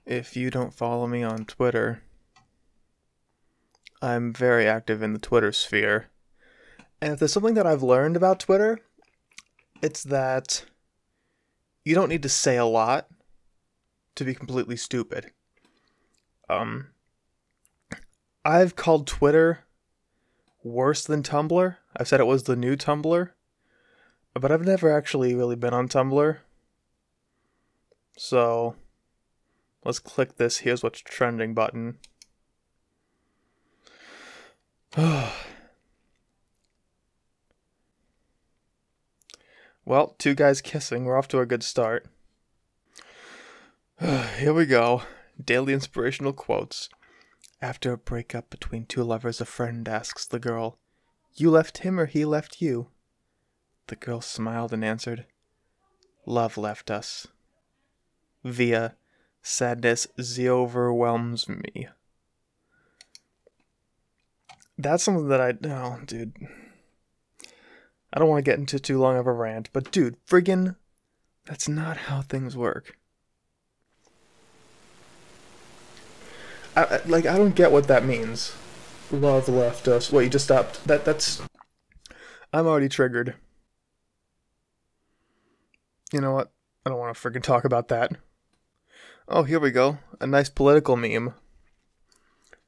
If you don't follow me on Twitter, I'm very active in the Twitter sphere. And if there's something that I've learned about Twitter, it's that you don't need to say a lot to be completely stupid. I've called Twitter worse than Tumblr. I've said it was the new Tumblr, but I've never actually really been on Tumblr. So, let's click this "Here's what's trending" button. Well, two guys kissing. We're off to a good start. Here we go. Daily inspirational quotes. After a breakup between two lovers, a friend asks the girl, "You left him or he left you?" The girl smiled and answered, "Love left us." Via sadness overwhelms me. That's something that dude. I don't want to get into too long of a rant, but dude, friggin', that's not how things work. I don't get what that means. Love left us. Wait, you just stopped. That's... I'm already triggered. You know what? I don't want to friggin' talk about that. Oh, here we go. A nice political meme.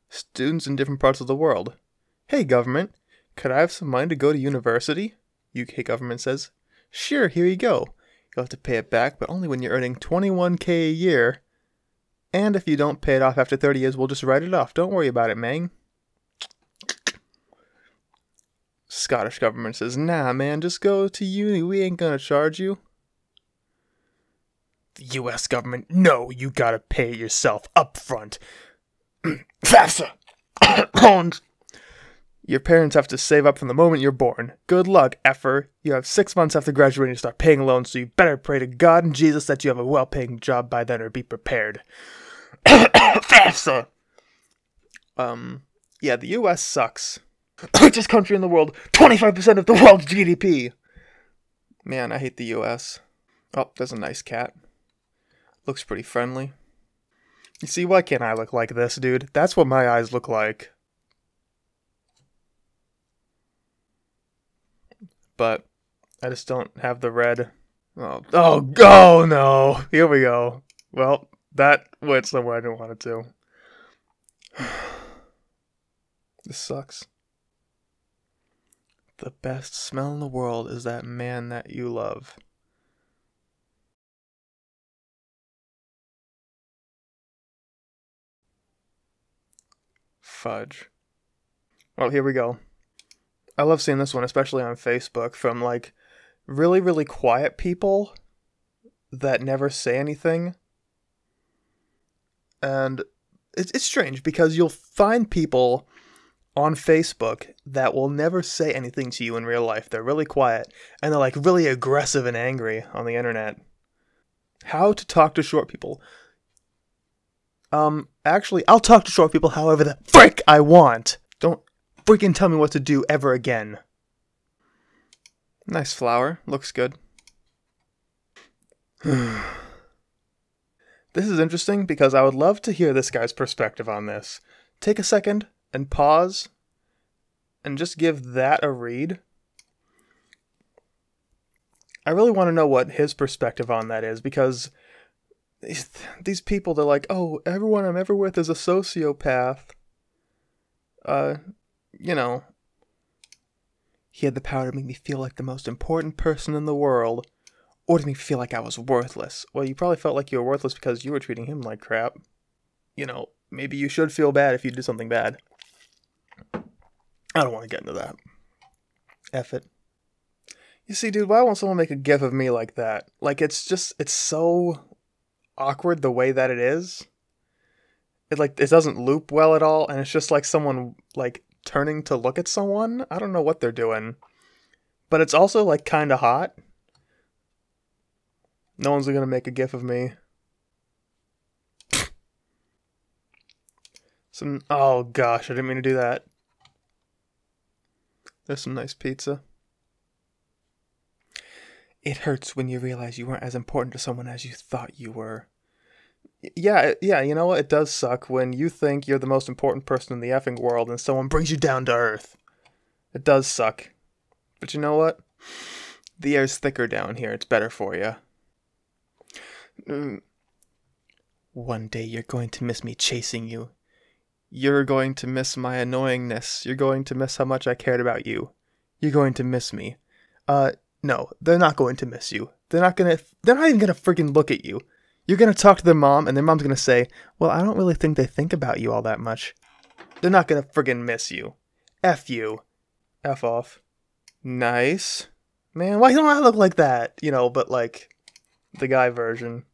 Students in different parts of the world. Hey, government, could I have some money to go to university? UK government says, "Sure, here you go. You'll have to pay it back, but only when you're earning 21K a year. And if you don't pay it off after 30 years, we'll just write it off. Don't worry about it, man." Scottish government says, "Nah, man, just go to uni. We ain't gonna charge you." The US government, "No, you gotta pay it yourself up front. FAFSA. Your parents have to save up from the moment you're born. Good luck, effer. You have 6 months after graduating to start paying loans, so you better pray to God and Jesus that you have a well-paying job by then, or be prepared." FAFSA. Yeah, the US sucks. Richest country in the world, 25% of the world's GDP. Man, I hate the US. Oh, there's a nice cat. Looks pretty friendly. You see, why can't I look like this, dude? That's what my eyes look like. But I just don't have the red. Oh no! Here we go. Well, that went somewhere I didn't want it to. This sucks. The best smell in the world is that man that you love. Fudge. Well, here we go. I love seeing this one, especially on Facebook, from like really, really quiet people that never say anything. And it's strange because you'll find people on Facebook that will never say anything to you in real life. They're really quiet and they're like really aggressive and angry on the internet. How to talk to short people. Actually, I'll talk to short people however the frick I want. Don't freaking tell me what to do ever again. Nice flower. Looks good. This is interesting because I would love to hear this guy's perspective on this. Take a second and pause and just give that a read. I really want to know what his perspective on that is, because these people, they're like, "Oh, everyone I'm ever with is a sociopath. You know, he had the power to make me feel like the most important person in the world, or to make me feel like I was worthless." Well, you probably felt like you were worthless because you were treating him like crap. You know, maybe you should feel bad if you did something bad. I don't want to get into that. F it. You see, dude, why won't someone make a gif of me like that? Like, it's so awkward the way that it is. It doesn't loop well at all, and it's just like someone, like, turning to look at someone. I don't know what they're doing. But it's also, like, kind of hot. No one's gonna make a gif of me. Oh gosh, I didn't mean to do that. There's some nice pizza. It hurts when you realize you weren't as important to someone as you thought you were. Yeah, yeah, you know what? It does suck when you think you're the most important person in the effing world and someone brings you down to earth. It does suck. But you know what? The air's thicker down here. It's better for you. One day you're going to miss me chasing you. You're going to miss my annoyingness. You're going to miss how much I cared about you. You're going to miss me. No, they're not going to miss you. They're not even gonna freaking look at you. You're gonna talk to their mom, and their mom's gonna say, well, I don't really think they think about you all that much. They're not gonna friggin' miss you. F you. F off. Nice. Man, why don't I look like that? You know, but like, the guy version.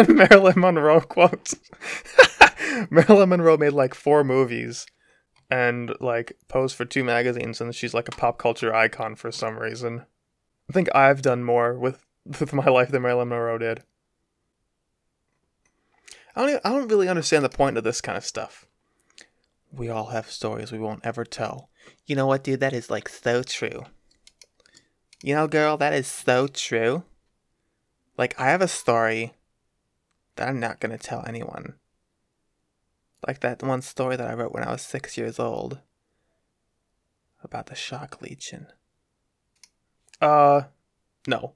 Marilyn Monroe quotes. Marilyn Monroe made like 4 movies and like posed for 2 magazines, and she's like a pop culture icon for some reason. I think I've done more with my life than Marilyn Monroe did. I don't really understand the point of this kind of stuff. We all have stories we won't ever tell. You know what, dude? That is like so true. You know, girl, that is so true. Like, I have a story that I'm not gonna tell anyone. Like that one story that I wrote when I was 6 years old. About the shock legion. No.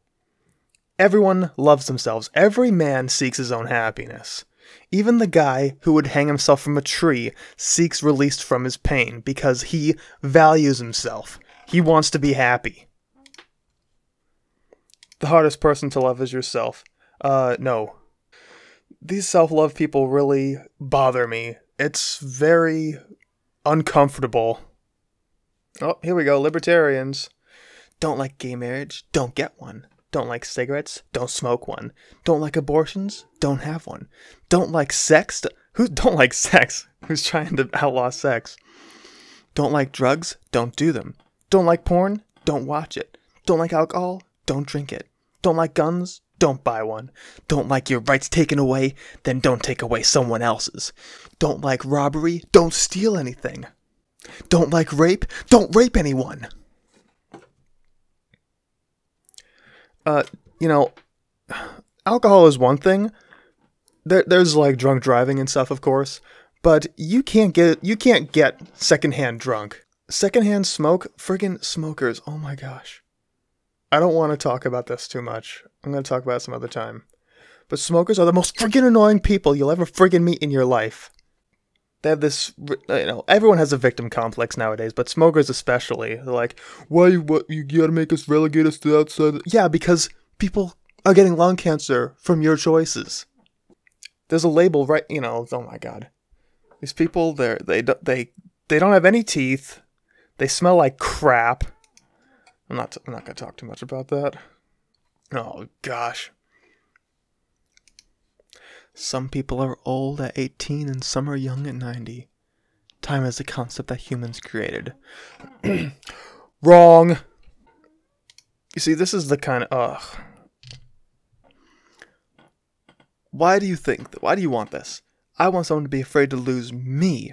Everyone loves themselves. Every man seeks his own happiness. Even the guy who would hang himself from a tree seeks release from his pain because he values himself. He wants to be happy. The hardest person to love is yourself. No. These self-love people really bother me. It's very uncomfortable. Oh, here we go, libertarians. Don't like gay marriage? Don't get one. Don't like cigarettes? Don't smoke one. Don't like abortions? Don't have one. Don't like sex? Who don't like sex? Who's trying to outlaw sex? Don't like drugs? Don't do them. Don't like porn? Don't watch it. Don't like alcohol? Don't drink it. Don't like guns? Don't buy one. Don't like your rights taken away? Then don't take away someone else's. Don't like robbery? Don't steal anything. Don't like rape? Don't rape anyone. You know, alcohol is one thing. There's like drunk driving and stuff, of course, but you can't get secondhand drunk. Secondhand smoke, friggin' smokers. Oh my gosh. I don't want to talk about this too much. I'm going to talk about it some other time. But smokers are the most friggin' annoying people you'll ever friggin' meet in your life. They have this, you know, everyone has a victim complex nowadays, but smokers especially. They're like, what, you gotta make us relegate us to the outside? Yeah, because people are getting lung cancer from your choices. There's a label, right, you know, oh my god. These people, they don't have any teeth. They smell like crap. I'm not gonna talk too much about that. Oh gosh. Some people are old at 18 and some are young at 90. Time is a concept that humans created. Wrong. You see, this is the kind of... Why do you want this? I want someone to be afraid to lose me.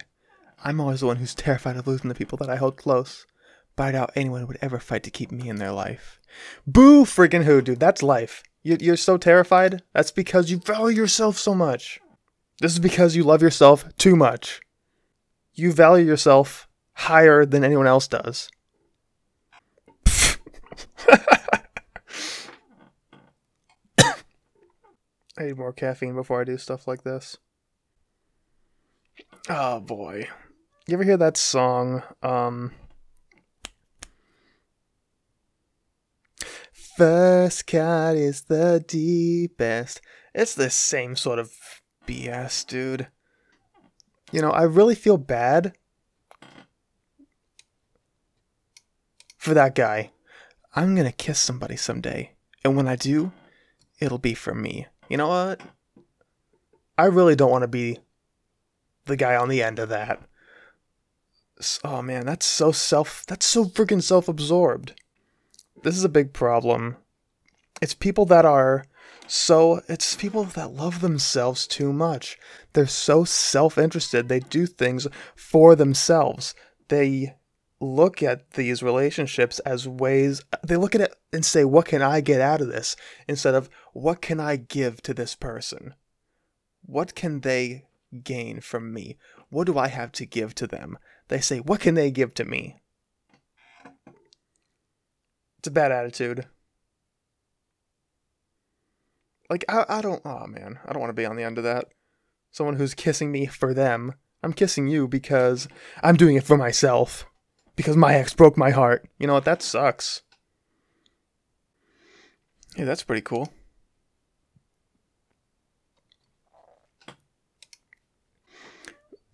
I'm always the one who's terrified of losing the people that I hold close. But I doubt anyone would ever fight to keep me in their life. Boo friggin' who, dude. That's life. You're so terrified? That's because you value yourself so much. This is because you love yourself too much. You value yourself higher than anyone else does. I need more caffeine before I do stuff like this. Oh boy. You ever hear that song, First cut is the deepest. It's the same sort of BS, dude. You know, I really feel bad for that guy. I'm gonna kiss somebody someday. And when I do, it'll be for me. You know what? I really don't want to be the guy on the end of that. Oh man, that's so freaking self-absorbed. This is a big problem. It's people that love themselves too much. They're so self-interested. They do things for themselves. They look at these relationships as ways, they look at it and say, what can I get out of this? Instead of, what can I give to this person? what can they gain from me? What do I have to give to them? They say, what can they give to me? It's a bad attitude. Like, I don't, oh man, I don't want to be on the end of that. Someone who's kissing me for them. I'm kissing you because I'm doing it for myself. Because my ex broke my heart. You know what, that sucks. Hey, that's pretty cool.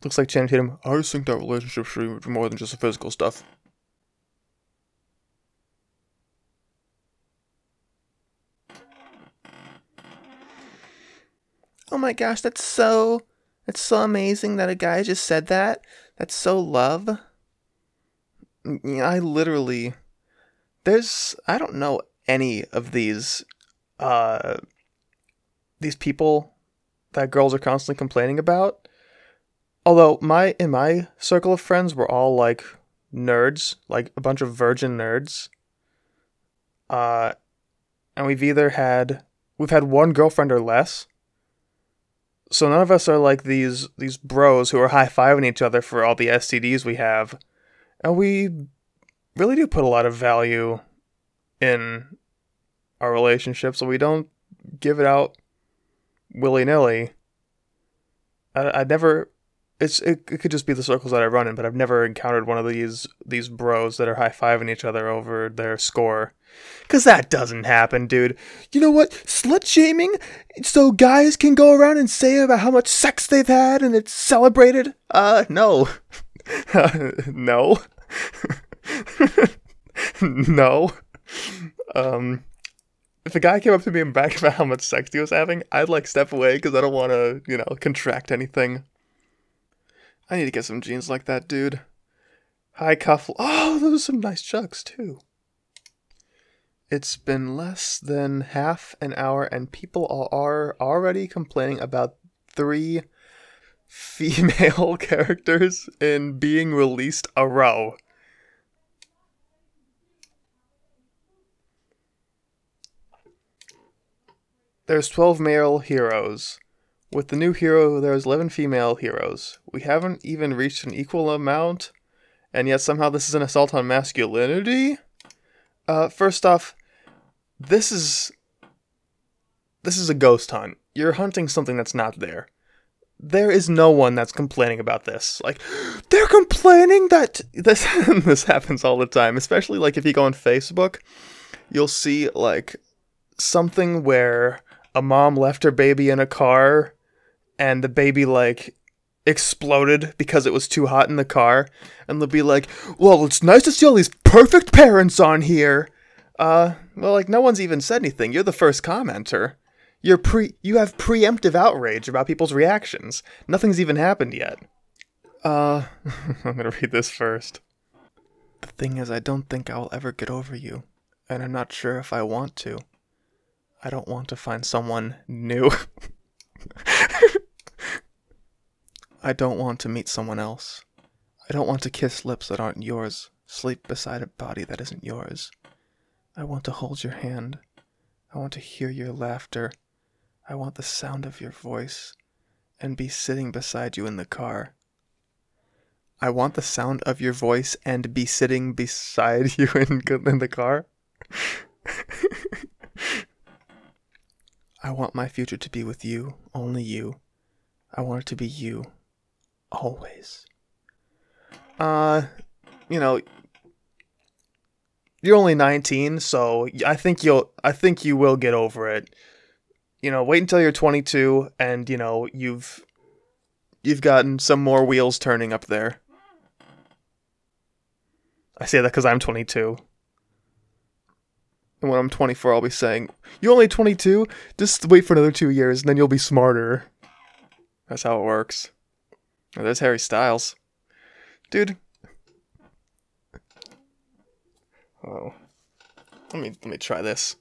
Looks like Channing Tatum. I just think that relationships should be more than just the physical stuff. Oh my gosh, that's so amazing that a guy just said that. That's so love. I literally, I don't know any of these people that girls are constantly complaining about. Although in my circle of friends, we're all like nerds, like a bunch of virgin nerds. And we've had one girlfriend or less. So none of us are like these bros who are high-fiving each other for all the STDs we have. And we really do put a lot of value in our relationship, so we don't give it out willy-nilly. I never... It could just be the circles that I run in, but I've never encountered one of these bros that are high-fiving each other over their score. Because that doesn't happen, dude. You know what? Slut-shaming? So guys can go around and say about how much sex they've had and it's celebrated? No. No. No. If a guy came up to me and bragged about how much sex he was having, I'd like step away because I don't want to, contract anything. I need to get some jeans like that, dude. High cuff. Oh, those are some nice chucks, too. It's been less than half an hour, and people are already complaining about 3 female characters in being released a row. There's 12 male heroes. With the new hero, there's 11 female heroes. We haven't even reached an equal amount, and yet somehow this is an assault on masculinity? First off, this is a ghost hunt. You're hunting something that's not there. There is no one that's complaining about this. Like, they're complaining that this this happens all the time, especially like if you go on Facebook, you'll see like something where a mom left her baby in a car and the baby like exploded because it was too hot in the car, and they'll be like, well, it's nice to see all these perfect parents on here. Well, like, no one's even said anything. You're the first commenter. You have preemptive outrage about people's reactions. Nothing's even happened yet. I'm gonna read this first. The thing is, I don't think I'll ever get over you, and I'm not sure if I want to. I don't want to find someone new. I don't want to meet someone else. I don't want to kiss lips that aren't yours, sleep beside a body that isn't yours. I want to hold your hand. I want to hear your laughter. I want the sound of your voice, and be sitting beside you in the car. I want the sound of your voice and be sitting beside you in the car. I want my future to be with you, only you. I want it to be you. Always. You're only 19, so I think you will get over it. Wait until you're 22 and, you've gotten some more wheels turning up there. I say that because I'm 22. And when I'm 24, I'll be saying, you're only 22? Just wait for another 2 years and then you'll be smarter. That's how it works. Oh, there's Harry Styles. Dude. Oh. Let me try this.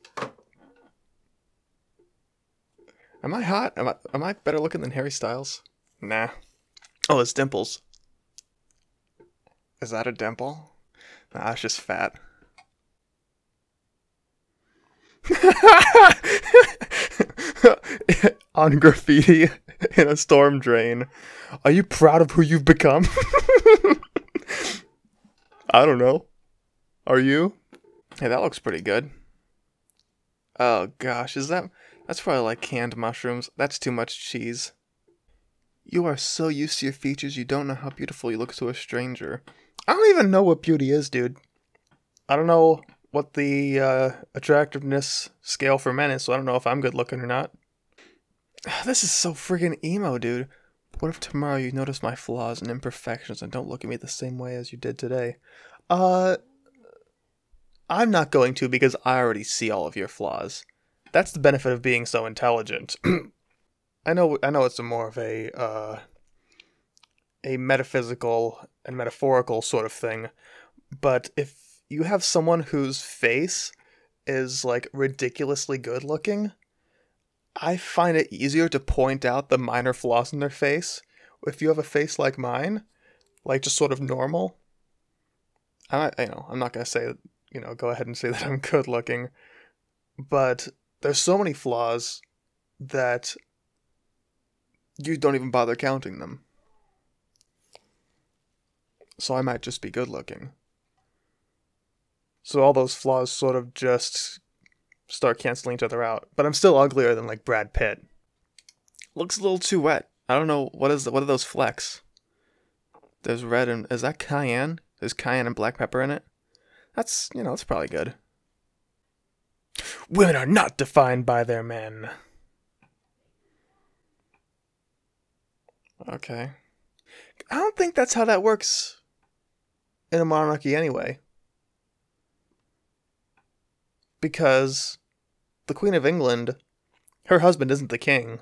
Am I hot? Am I better looking than Harry Styles? Nah. Oh, it's dimples. Is that a dimple? Nah, it's just fat. On graffiti in a storm drain. Are you proud of who you've become? I don't know. Are you? Hey, that looks pretty good. Oh gosh, that's probably like canned mushrooms. That's too much cheese. You are so used to your features, you don't know how beautiful you look to a stranger. I don't even know what beauty is, dude. I don't know what the attractiveness scale for men is, so I don't know if I'm good looking or not. This is so friggin' emo, dude. What if tomorrow you notice my flaws and imperfections and don't look at me the same way as you did today? I'm not going to, because I already see all of your flaws. That's the benefit of being so intelligent. I know it's more of a metaphysical and metaphorical sort of thing, but if you have someone whose face is like ridiculously good looking, I find it easier to point out the minor flaws in their face. If you have a face like mine, like just sort of normal, I'm not gonna say, go ahead and say that I'm good looking, but there's so many flaws that you don't even bother counting them. So I might just be good looking. So all those flaws sort of just start canceling each other out. But I'm still uglier than like Brad Pitt. Looks a little too wet. I don't know, what are those flecks? There's red and, is that cayenne? There's cayenne and black pepper in it. That's, that's probably good. Women are not defined by their men. Okay. I don't think that's how that works in a monarchy anyway. Because the Queen of England, her husband isn't the king.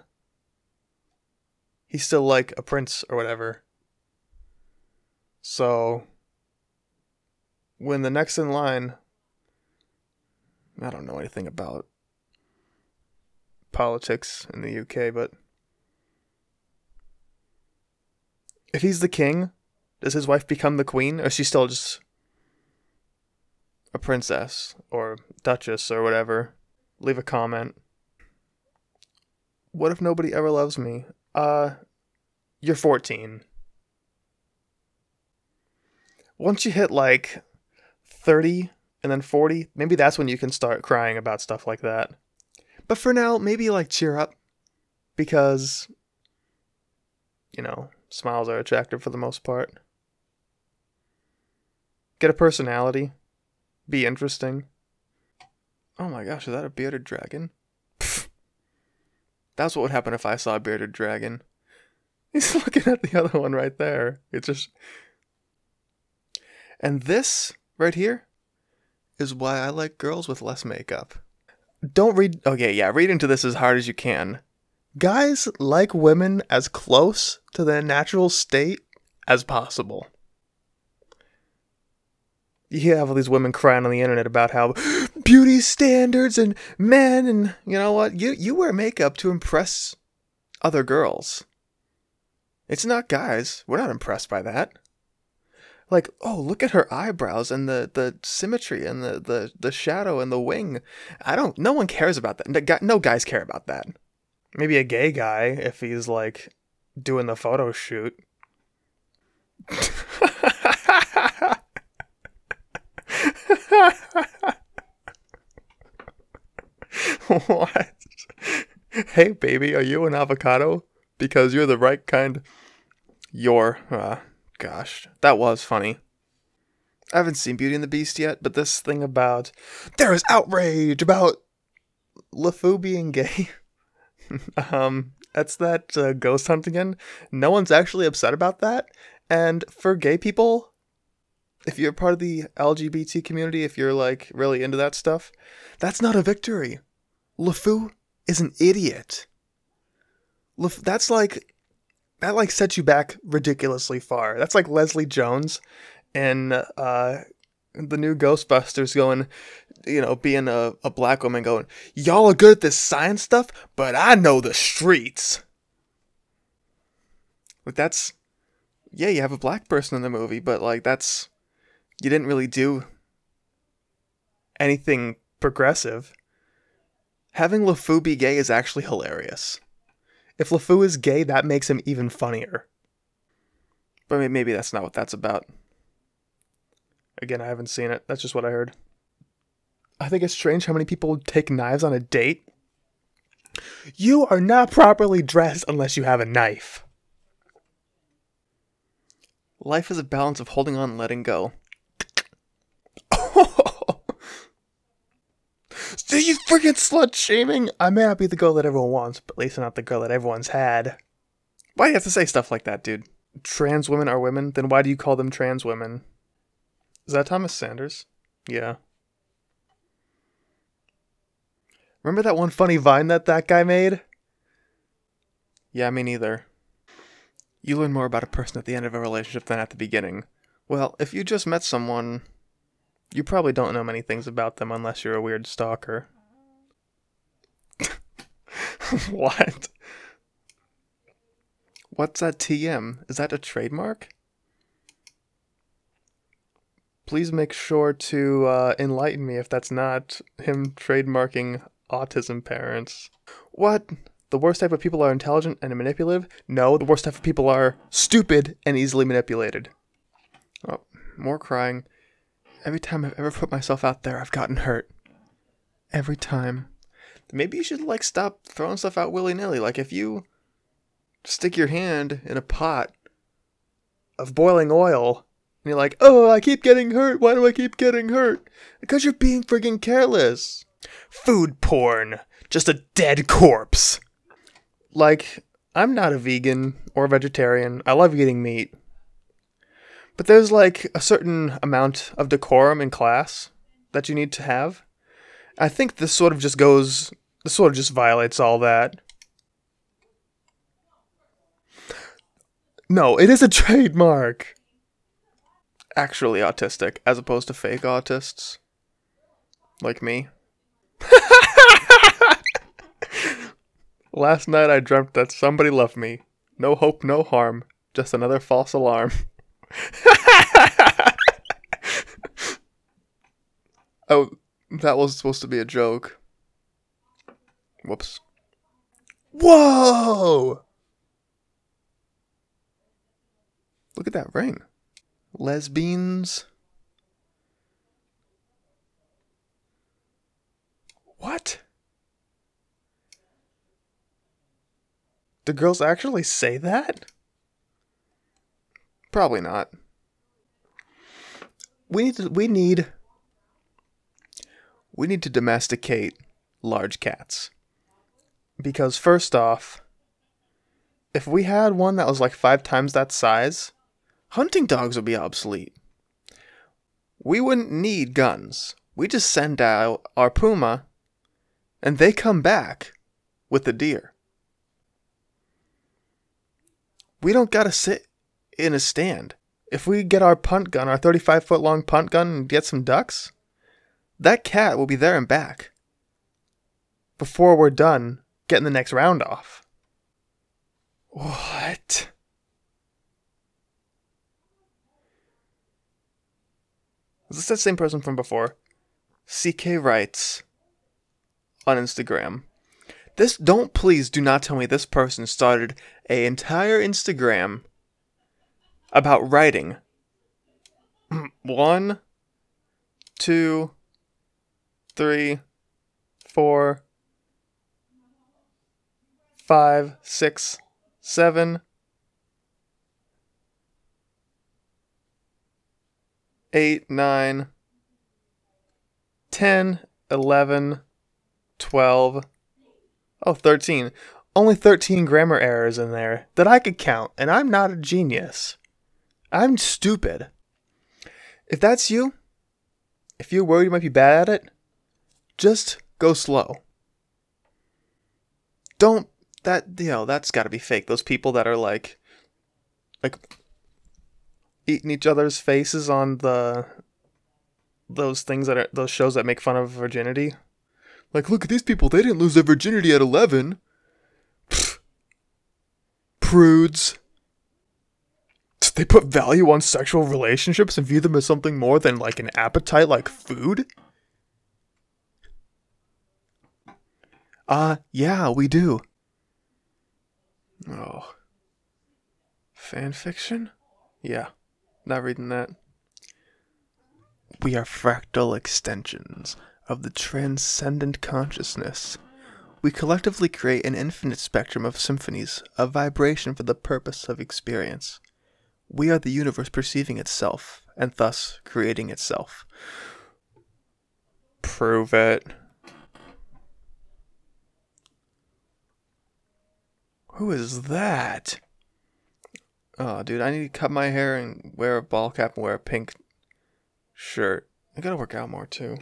He's still like a prince or whatever. So when the next in line, I don't know anything about politics in the UK, but if he's the king, does his wife become the queen, or is she still just a princess or duchess or whatever? Leave a comment. What if nobody ever loves me? You're 14. Once you hit like 30 and then 40, maybe that's when you can start crying about stuff like that. But for now, maybe like cheer up, because smiles are attractive for the most part. Get a personality. Be interesting. Oh my gosh, is that a bearded dragon? Pfft. That's what would happen if I saw a bearded dragon. He's looking at the other one right there. It's just... And this, right here, is why I like girls with less makeup. Don't read... Okay, yeah, read into this as hard as you can. Guys like women as close to their natural state as possible. You have all these women crying on the internet about how beauty standards and men, and you know what? You wear makeup to impress other girls. It's not guys. We're not impressed by that. Like, oh, look at her eyebrows and the symmetry and the shadow and the wing. No one cares about that. No guys care about that. Maybe a gay guy if he's like doing the photo shoot. What? Hey, baby, are you an avocado? Because you're the right kind. Gosh, that was funny. I haven't seen Beauty and the Beast yet, but this thing about there is outrage about LeFou being gay. That's that ghost hunt again. No one's actually upset about that. And for gay people, if you're part of the LGBT community, if you're like really into that stuff, that's not a victory. LeFou is an idiot. That sets you back ridiculously far. That's like Leslie Jones and the new Ghostbusters going, being a black woman going, y'all are good at this science stuff, but I know the streets. Like that's, yeah, you have a black person in the movie, but like you didn't really do anything progressive. Having LeFou be gay is actually hilarious. If LeFou is gay, that makes him even funnier. But maybe that's not what that's about. Again, I haven't seen it. That's just what I heard. I think it's strange how many people take knives on a date. You are not properly dressed unless you have a knife. Life is a balance of holding on and letting go. Do you freaking slut shaming? I may not be the girl that everyone wants, but at least I'm not the girl that everyone's had. Why do you have to say stuff like that, dude? Trans women are women? Then why do you call them trans women? Is that Thomas Sanders? Yeah. Remember that one funny Vine that guy made? Yeah, me neither. You learn more about a person at the end of a relationship than at the beginning. Well, if you just met someone, you probably don't know many things about them unless you're a weird stalker. What? What's that TM? Is that a trademark? Please make sure to enlighten me if that's not him trademarking autism parents. What? The worst type of people are intelligent and manipulative? No, the worst type of people are stupid and easily manipulated. Oh, more crying. Every time I've ever put myself out there, I've gotten hurt. Every time. Maybe you should, like, stop throwing stuff out willy-nilly. Like, if you stick your hand in a pot of boiling oil, and you're like, oh, I keep getting hurt. Why do I keep getting hurt? Because you're being friggin' careless. Food porn. Just a dead corpse. Like, I'm not a vegan or a vegetarian. I love eating meat. But there's, like, a certain amount of decorum in class that you need to have. I think this sort of just violates all that. No, it is a trademark. Actually autistic, as opposed to fake autists. Like me. Last night I dreamt that somebody loved me. No hope, no harm. Just another false alarm. Oh, that was supposed to be a joke. Whoops. Whoa! Look at that ring. Lesbians. What? Do girls actually say that? Probably not. We need to domesticate large cats. Because first off, if we had one that was like 5 times that size, hunting dogs would be obsolete. We wouldn't need guns. We just send out our puma, and they come back with the deer. We don't gotta sit in a stand. If we get our punt gun, our 35-foot long punt gun, and get some ducks, that cat will be there and back before we're done getting the next round off. What? Is this that same person from before? CK writes on Instagram. Please do not tell me this person started an entire Instagram about writing 1, 2, 3, 4, 5, 6, 7, 8, 9, 10, 11, 12, 13. Only 13 grammar errors in there that I could count, and I'm not a genius. I'm stupid. If that's you, if you're worried you might be bad at it, just go slow. That's gotta be fake. Those people that are like eating each other's faces on those shows that make fun of virginity. Like, look at these people, they didn't lose their virginity at 11. Pfft. Prudes. They put value on sexual relationships and view them as something more than like an appetite like food? Yeah, we do. Oh. Fan fiction? Yeah, not reading that. We are fractal extensions of the transcendent consciousness. We collectively create an infinite spectrum of symphonies of vibration for the purpose of experience. We are the universe perceiving itself, and thus creating itself. Prove it. Who is that? Oh, dude, I need to cut my hair and wear a ball cap and wear a pink shirt. I gotta work out more, too.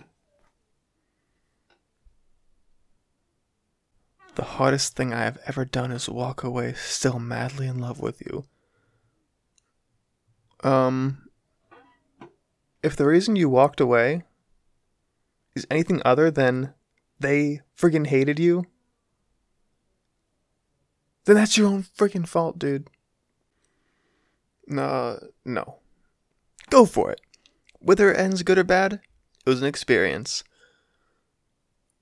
The hardest thing I have ever done is walk away still madly in love with you. If the reason you walked away is anything other than they friggin' hated you, then that's your own friggin' fault, dude. No. Go for it. Whether it ends good or bad, it was an experience.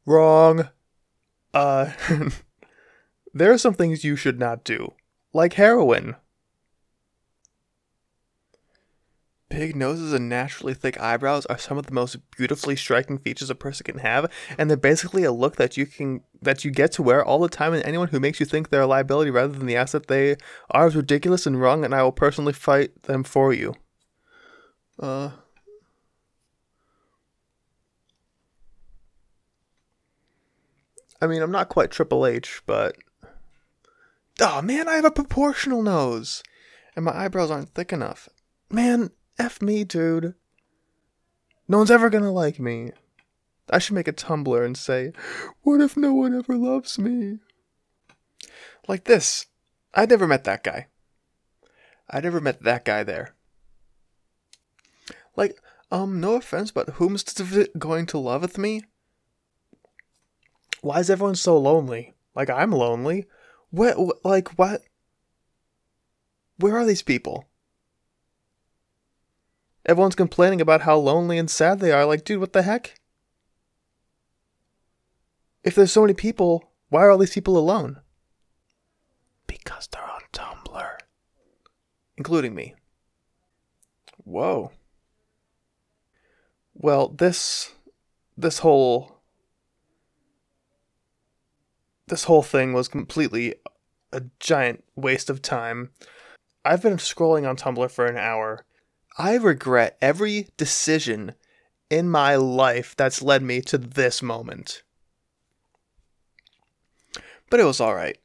Wrong. There are some things you should not do, like heroin. Big noses and naturally thick eyebrows are some of the most beautifully striking features a person can have, and they're basically a look that you get to wear all the time, and anyone who makes you think they're a liability rather than the asset they are is ridiculous and wrong, and I will personally fight them for you. I mean, I'm not quite Triple H, but... Oh, man, I have a proportional nose! And my eyebrows aren't thick enough. Man, F me, dude. No one's ever gonna like me. I should make a Tumblr and say, what if no one ever loves me? Like this. I never met that guy. I never met that guy there. Like, no offense, but whom's going to loveth me? Why is everyone so lonely? Like, I'm lonely. What? What? Where are these people? Everyone's complaining about how lonely and sad they are. Like, dude, what the heck? If there's so many people, why are all these people alone? Because they're on Tumblr. Including me. Whoa. Well, this whole thing was completely a giant waste of time. I've been scrolling on Tumblr for an hour. I regret every decision in my life that's led me to this moment. But it was alright.